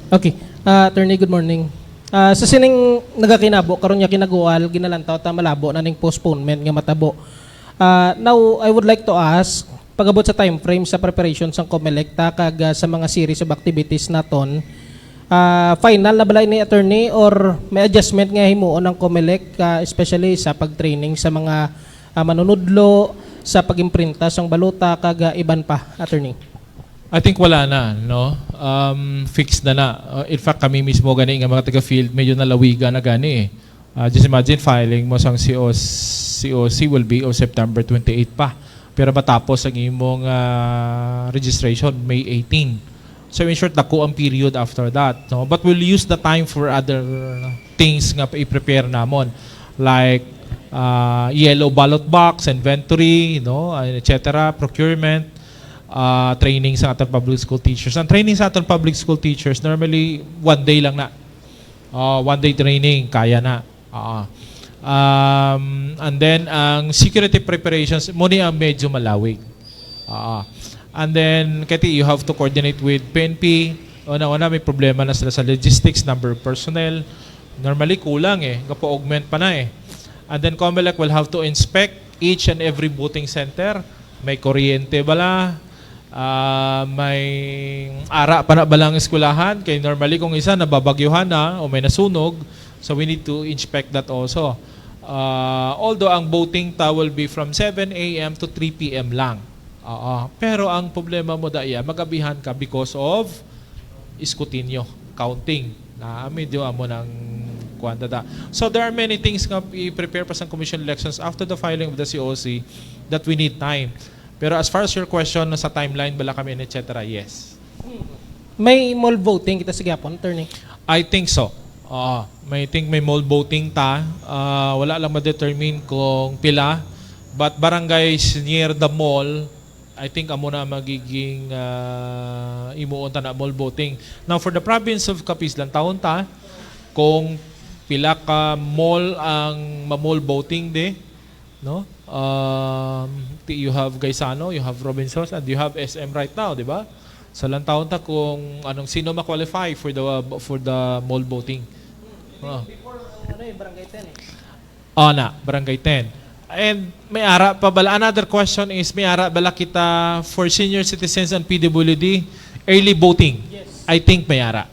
Okay. Attorney, good morning. Sa sining nagakinabo, karon niya kinagual, ginalantaw ta malabo na ning postponement nga matabo. Now, I would like to ask, pagabot sa time frame sa preparation sa COMELEC kag sa mga series of activities naton, final na balay ni attorney or may adjustment nga himuon ng COMELEC, especially sa pag-training sa mga manunudlo, sa pag-imprinta sa baluta kag iban pa, attorney? I think wala na, no? Fixed na. In fact, kami mismo gani nga mga taga-field, medyo nalawigan na gani just imagine filing mo sang COC will be on September 28 pa. Pero matapos ang imong registration May 18. So in short, dako ang period after that. No? But we'll use the time for other things nga i-prepare namon. Like yellow ballot box, inventory, etc., procurement, training sa atong public school teachers. Ang training sa atong public school teachers, normally, 1 day lang na. 1 day training, kaya na. And then, ang security preparations, muna ang medyo malawig. And then, kati, you have to coordinate with PNP. Una-una, may problema na sila sa logistics, number of personnel. Normally, kulang Kapo-augment pa na And then, COMELEC will have to inspect each and every voting center. May kuryente bala, may ara pa na balang eskwelahan. Kaya normally, kung isa nababagyuhan na o may nasunog, so we need to inspect that also. Although, ang voting will be from 7 a.m. to 3 p.m. lang. Pero ang problema mo magabihan ka because of iskutinyo, counting. Medyo amo ng kwanta. So there are many things nga i-prepare pa sa commission elections after the filing of the COC that we need time. Pero as far as your question sa timeline, bala kami, etc., yes. May mall voting kita sa Gapon, attorney? I think so. May mall voting ta. Wala lang ma-determine kung pila. But barangays near the mall, I think amo na magiging imuon ta na mall voting. Now for the province of Capiz lang taon ta kung pila ka mall ang ma-mall voting no? You have Gaisano, you have Robinsons, and you have SM right now, di ba? So lang taon ta kung sino ma-qualify for the mall voting. Before barangay 10 barangay 10. And may ara pa bala. Another question is, may ara bala kita for senior citizens and PWD early voting? Yes. I think may ara.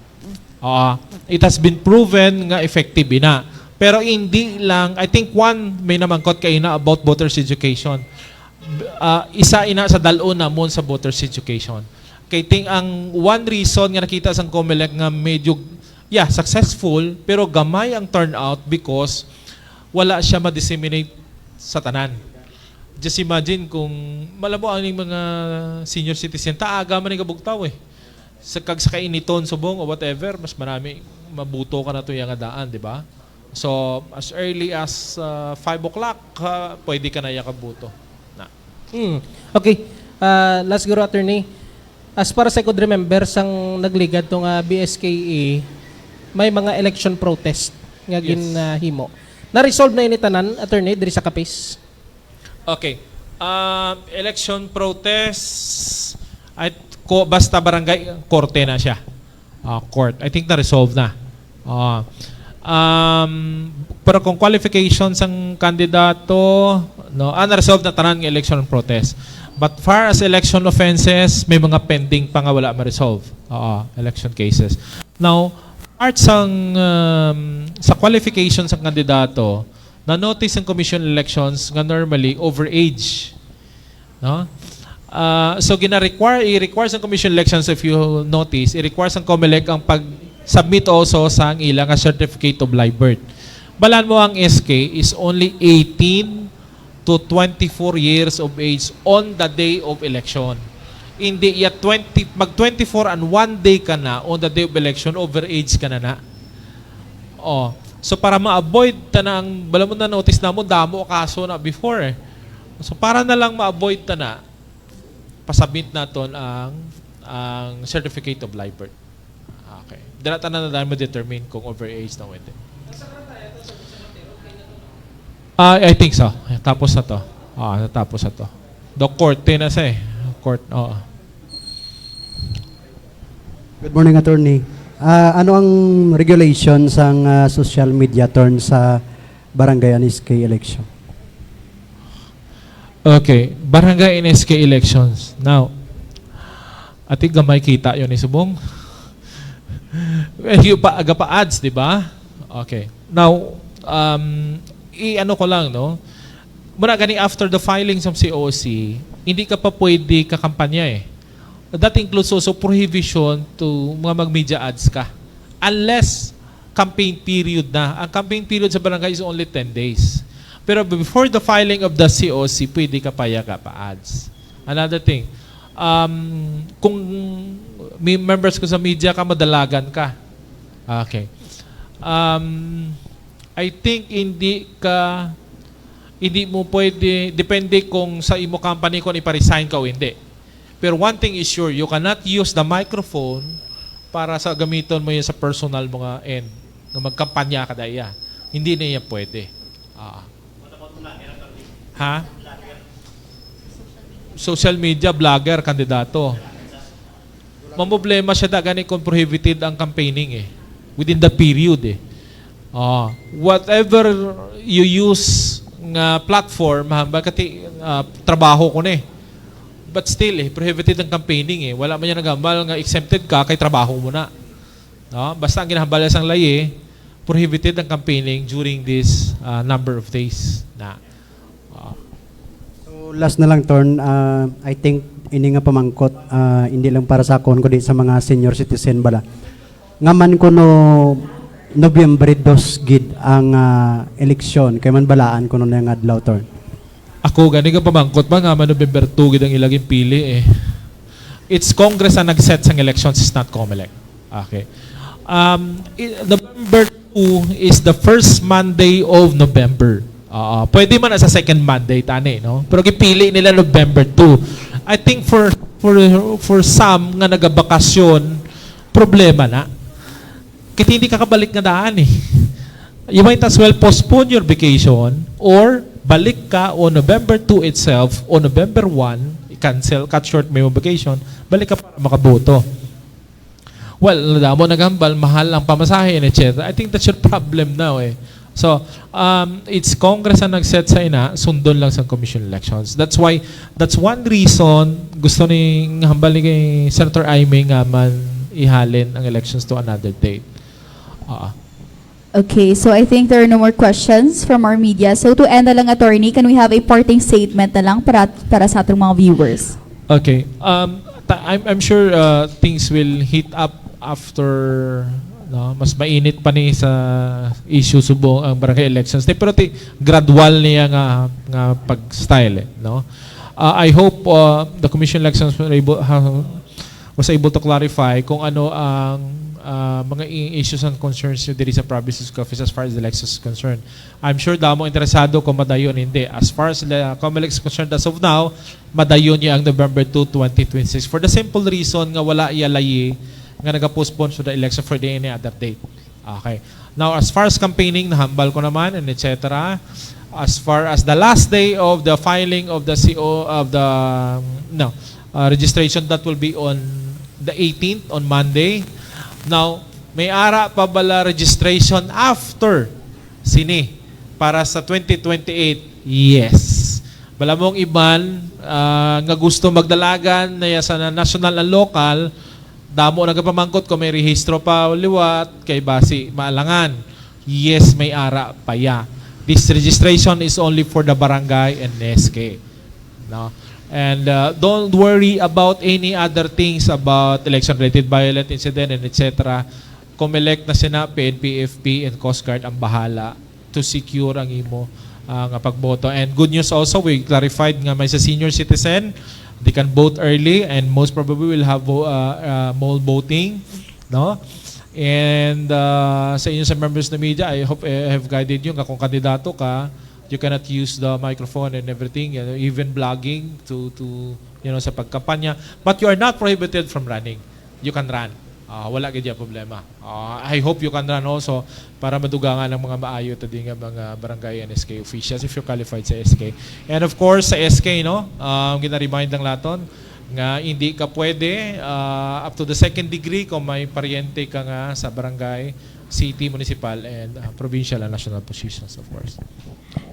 It has been proven nga effective ina. Pero hindi lang, I think may namangkot ka ina about voters education. Isa ina sa dalon namon sa voters education. Kay ting ang one reason nga nakita sa COMELEC nga medyo successful pero gamay ang turnout because wala siya ma-disseminate sa tanan. Just imagine kung malabo ang mga senior citizen, taaga man nga bugtaw sa kainiton subong o whatever, mas marami mabuto ka na to yung daan, di ba? So, as early as 5 o'clock, pwede ka na yakabuto. Okay. Last guro, attorney. As para sa could remember, sang nagligad tong BSKE, may mga election protest nga ginahimo. Na-resolve na ini tanan, attorney, diri sa Capiz? Okay. Election protest, basta barangay, korte na siya. Court. I think na-resolve na. Pero kung qualifications ang kandidato, no, unresolved na tanan ng election protest. But far as election offenses, may mga pending pa nga wala ma-resolve. Election cases. Now, parts sa qualifications ng kandidato, na-notice ng Commission on Elections nga normally overage. No? So, i-requires ang Commission on Elections, if you notice, i-requires ang COMELEC ang pag-submit also sa ang ilang certificate of live birth. Balan mo ang SK is only 18 to 24 years of age on the day of election. Hindi, mag-24 and 1 day ka na on the day of election, overage ka na. So para ma-avoid ta na ang, bala mo na notice na mo, damo kaso na before eh. So para na lang ma-avoid ta na, pasubmit natin ang certificate of live birth. Okay. Dala na tayo ma-determine kung overage na o hindi. I think so. Tapos na to. Natapos na to. The court, na siya eh. Court, Good morning, attorney. Ano ang regulations ang social media turn sa barangay and SK election? Okay. Barangay and SK elections. Now, ating gamay kita yun ni Subong. Yung aga pa ads, di ba? Okay. Now, ano ko lang, no? Muna gani after the filings of COC, hindi ka pa pwede kakampanya eh. That includes also prohibition to mga mag-media ads ka. Unless campaign period na. Ang campaign period sa barangay is only 10 days. Pero before the filing of the COC, pwede ka pa ads. Another thing, kung may members ko sa media ka, madalagan ka. Okay. I think hindi mo pwede, depende kung sa imo company kung ipa-resign ka o hindi. Pero one thing is sure, you cannot use the microphone para sa gamiton mo yan sa personal mga end na magkampanya ka daya. Hindi na yan pwede. Social media, vlogger, kandidato. Mamblema siya gani kung prohibited ang campaigning eh. Within the period eh. Whatever you use nga platform, bakit trabaho ko na eh. But still prohibited ang campaigning eh. Wala man yan nagambal nga exempted ka kay trabaho mo na. Basta ang ginahambal sa lay prohibited ang campaigning during this number of days na. So last na lang turn, I think ini nga pamangkot, hindi lang para sa akon kundi sa mga senior citizen bala. Ngaman ko no Nobyembre 2 gid ang eleksyon kay man balaan ko no nga adlaw turn. Ako gani ka pamangkot ba nga November 2 gid ang ilaging pili eh. It's Congress ang nag-set sang elections, is not COMELEC. Okay. November 2 is the first Monday of November. Pwede man sa second Monday tani, no? Pero gipili nila November 2. I think for some nga nagabakasyon, problema na. Kaya hindi ka kabalik nga daan eh. You might as well postpone your vacation or balik ka on November 2 itself, on November 1, cancel, cut short mo yung vacation, balik ka para makaboto. Well, nadamo nagambal, mahal ang pamasahe, etc. I think that's your problem now eh. So, it's Congress ang nag-set sa sundon lang sa Commission Elections. That's why, that's one reason gusto ni hambal ni Senator Aimee nga man ihalin ang elections to another date. Okay, so I think there are no more questions from our media. So to end na lang, attorney, can we have a parting statement na lang para sa ating mga viewers? Okay. I'm sure things will heat up after mas mainit pa ni sa issue subong ang barangay elections. Pero gradual niya nga pag-style eh, no? I hope the Commission Elections was able to clarify kung ano ang mga issues and concerns nyo diri sa provinces office as far as the elections is concerned. I'm sure damo interesado kung madayon hindi. As far as the COMELEC is concerned as of now, madayon niya ang November 2, 2026 for the simple reason nga wala iyalayi nga nag-postpone to the election for any other date. Okay. Now, as far as campaigning, nahambal ko naman and etc. As far as the last day of the filing of the CO of the registration, that will be on the 18th on Monday. Now, may ara pa bala registration after sini para sa 2028? Yes. Bala mong iban nga gusto magdalagan na sa national and local, damo nagapamangkot ko may rehistro pa liwat kay basi maalangan. Yes, may ara pa ya. This registration is only for the barangay and SK. No? And don't worry about any other things about election-related violent incident and etc. COMELEC na sina, PNP, FP, and Coast Guard ang bahala to secure ang imo nga pagboto. And good news also, we clarified nga may sa senior citizen, they can vote early and most probably will have mall voting. No? And sa inyo sa members ng media, I hope I have guided you nga kung kandidato ka, you cannot use the microphone and everything, even blogging to sa pagkampanya. But you are not prohibited from running. You can run. Wala kaya problema. I hope you can run also para madugangan ang mga maayo tadi nga mga barangay and SK officials if you're qualified sa SK. And of course sa SK gina-remind ng laton nga hindi ka pwede up to the second degree kung may pariente ka nga sa barangay, city, municipal, and provincial and national positions, of course.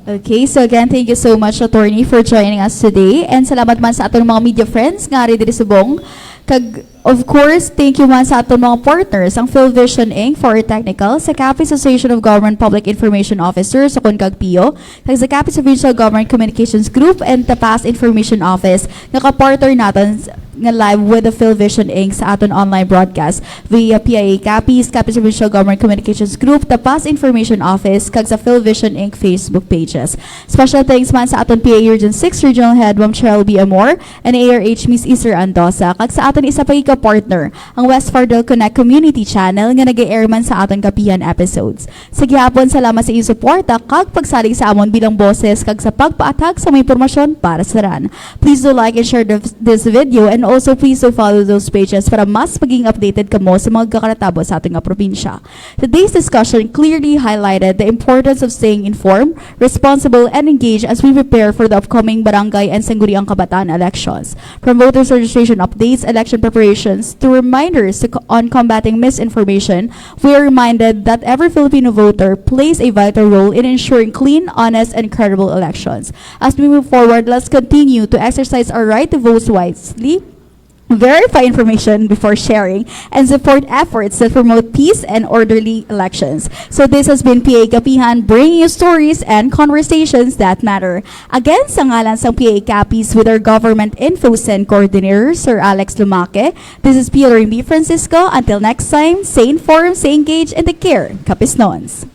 Okay, so again, thank you so much, Attorney, for joining us today. And salamat man sa atong mga media friends nga rin diri subong. Kag, of course, thank you man sa atong mga partners, ang PhilVision Inc. for Technical, sa Capiz Association of Government Public Information Officers, sa Kag PIO, kag sa Capiz Provincial Government Communications Group, and the Past Information Office, nga kapartner natin nga live with the PhilVision Inc. sa aton online broadcast via PIA Capiz, Capiz Provincial Government Communications Group, the Past Information Office, kag sa PhilVision Inc. Facebook pages. Special thanks man sa aton PIA Region 6 Regional Head, Ma'am Cheryl B. Amor, and ARH Miss Easter Andosa, kag sa aton isa pa partner ang West Fardel Connect Community Channel nga nag-air man sa aton kapihan episodes. Sa gihapon, salamat sa iyong suporta kag pagsalig sa amon bilang boses kag sa pagpaatag sa mga impormasyon para sa RAN. Please do like and share this video, and also please do follow those pages para mas maging updated kamo sa mga kakaratabo sa ating probinsya. Today's discussion clearly highlighted the importance of staying informed, responsible, and engaged as we prepare for the upcoming barangay and sangguniang kabataan elections. From voters registration updates, election preparations, to reminders on combating misinformation, we are reminded that every Filipino voter plays a vital role in ensuring clean, honest, and credible elections. As we move forward, let's continue to exercise our right to vote wisely, verify information before sharing, and support efforts that promote peace and orderly elections. So this has been PA Kapihan, bringing you stories and conversations that matter. Again, sa ngalan sa PA Capiz with our Government InfoSend Coordinator, Sir Alex Lumaque, this is Peter B. Francisco. Until next time, stay informed, stay engaged, and take care. Kapisnons.